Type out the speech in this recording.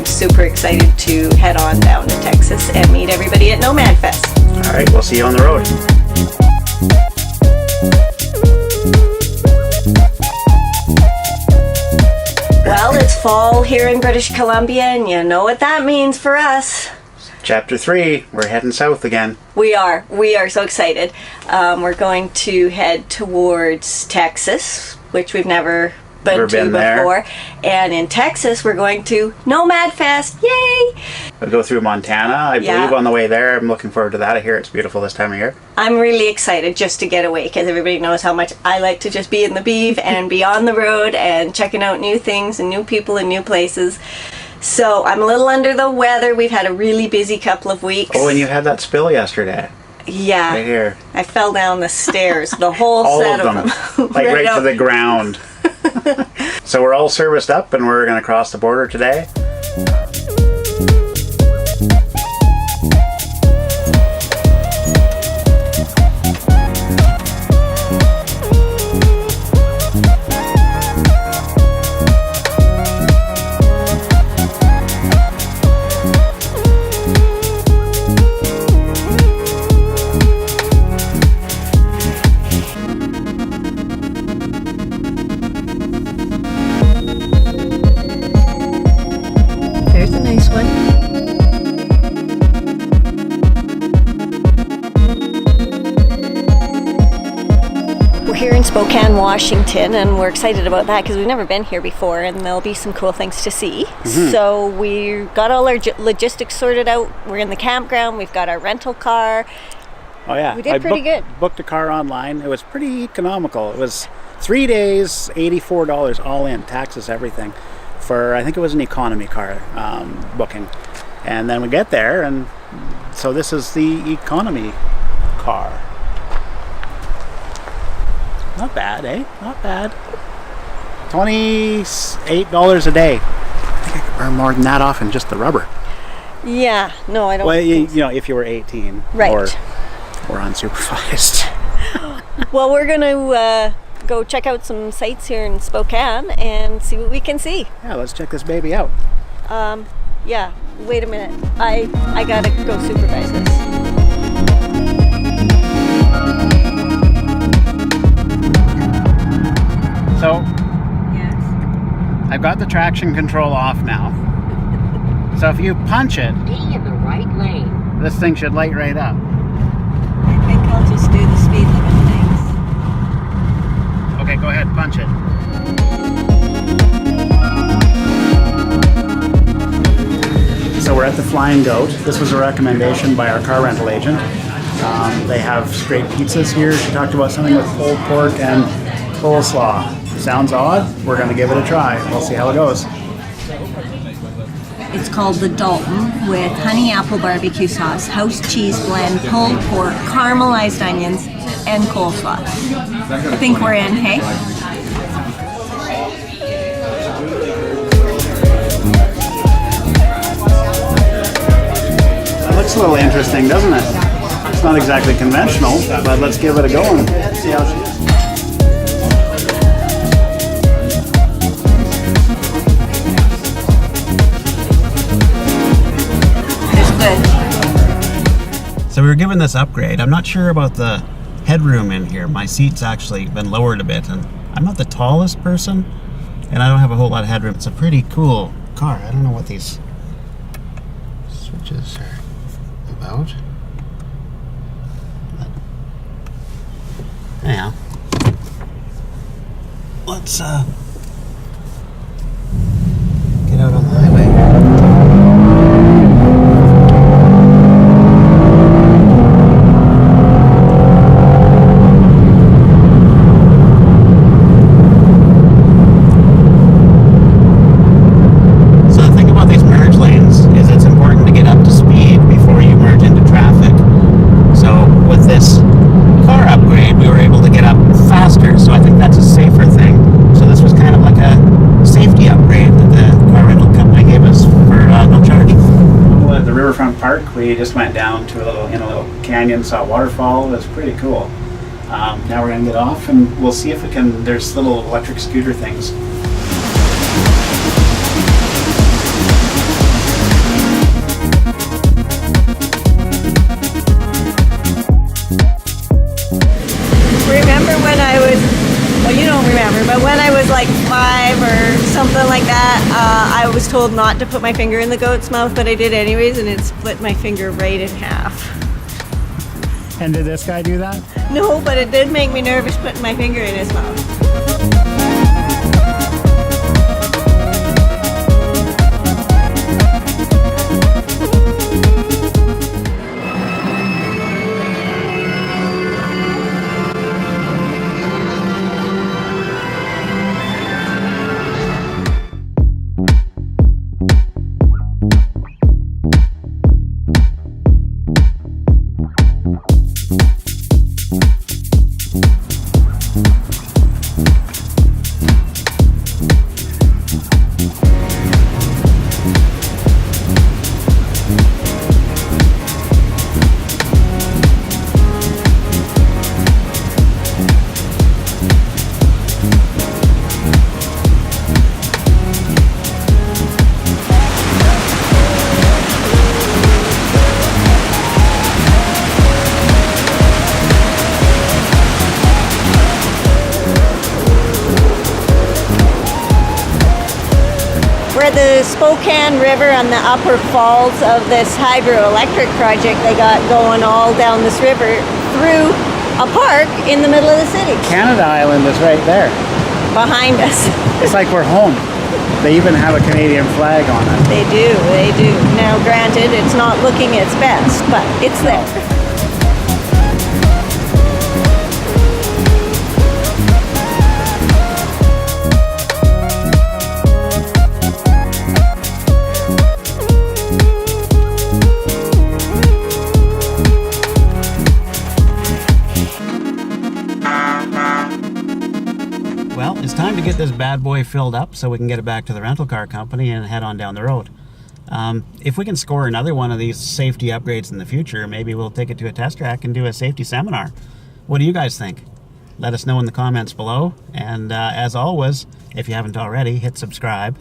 super excited to head on down to Texas and meet everybody at Nomad Fest. All right, we'll see you on the road. Well, it's fall here in British Columbia, and you know what that means for us. Chapter 3, we're heading south again. We are so excited. We're going to head towards Texas, which we've never been to before. And in Texas, we're going to Nomad Fest. Yay! We'll go through Montana, I believe, on the way there. I'm looking forward to that. I hear it's beautiful this time of year. I'm really excited just to get away, because everybody knows how much I like to just be in the beeve and be on the road and checking out new things and new people and new places. So I'm a little under the weather. We've had a really busy couple of weeks. Oh, and you had that spill yesterday. Yeah. Right here. I fell down the stairs, the whole set of them. Like right to the ground. So we're all serviced up and we're going to cross the border today. Spokane, Washington, and we're excited about that because we've never been here before, and there'll be some cool things to see. So we got all our logistics sorted out. We're in the campground. We've got our rental car. Oh yeah, we did pretty good. Booked a car online. It was pretty economical. It was 3 days, $84 all in, taxes, everything. For I think it was an economy car booking, and then we get there, and so this is the economy car. Not bad, eh? Not bad. $28 a day. I think I could burn more than that off in just the rubber. Yeah, no, I don't. Well, you know, if you were 18, right, or unsupervised. Well, we're gonna go check out some sites here in Spokane and see what we can see. Yeah, let's check this baby out. Yeah. Wait a minute. I gotta go supervise this. So, yes, I've got the traction control off now. So if you punch it, be in the right lane. This thing should light right up. I think I'll just do the speed limit things. Okay, go ahead, punch it. So we're at the Flying Goat. This was a recommendation by our car rental agent. They have great pizzas here. She talked about something with pulled pork and coleslaw. Sounds odd. We're going to give it a try. We'll see how it goes. It's called the Dalton with honey apple barbecue sauce, house cheese blend, pulled pork, caramelized onions, and coleslaw. I think we're in, hey? That looks a little interesting, doesn't it? It's not exactly conventional, but let's give it a go and see how she is. So we were given this upgrade. I'm not sure about the headroom in here. My seat's actually been lowered a bit, and I'm not the tallest person, and I don't have a whole lot of headroom. It's a pretty cool car. I don't know what these switches are about. But anyhow, let's get out on the highway. Riverfront Park. We just went down to a little canyon, saw a waterfall. It was pretty cool. Now we're gonna get off and we'll see if we can. There's little electric scooter things. was told not to put my finger in the goat's mouth, but I did anyways, and it split my finger right in half. And did this guy do that? No, but it did make me nervous putting my finger in his mouth. We're at the Spokane River on the upper falls of this hydroelectric project they got going all down this river through a park in the middle of the city. Canada Island is right there. Behind us. It's like we're home. They even have a Canadian flag on it. They do. Now granted, it's not looking its best, but it's there. Well, it's time to get this bad boy filled up so we can get it back to the rental car company and head on down the road. If we can score another one of these safety upgrades in the future, maybe we'll take it to a test track and do a safety seminar. What do you guys think? Let us know in the comments below. And as always, if you haven't already, hit subscribe.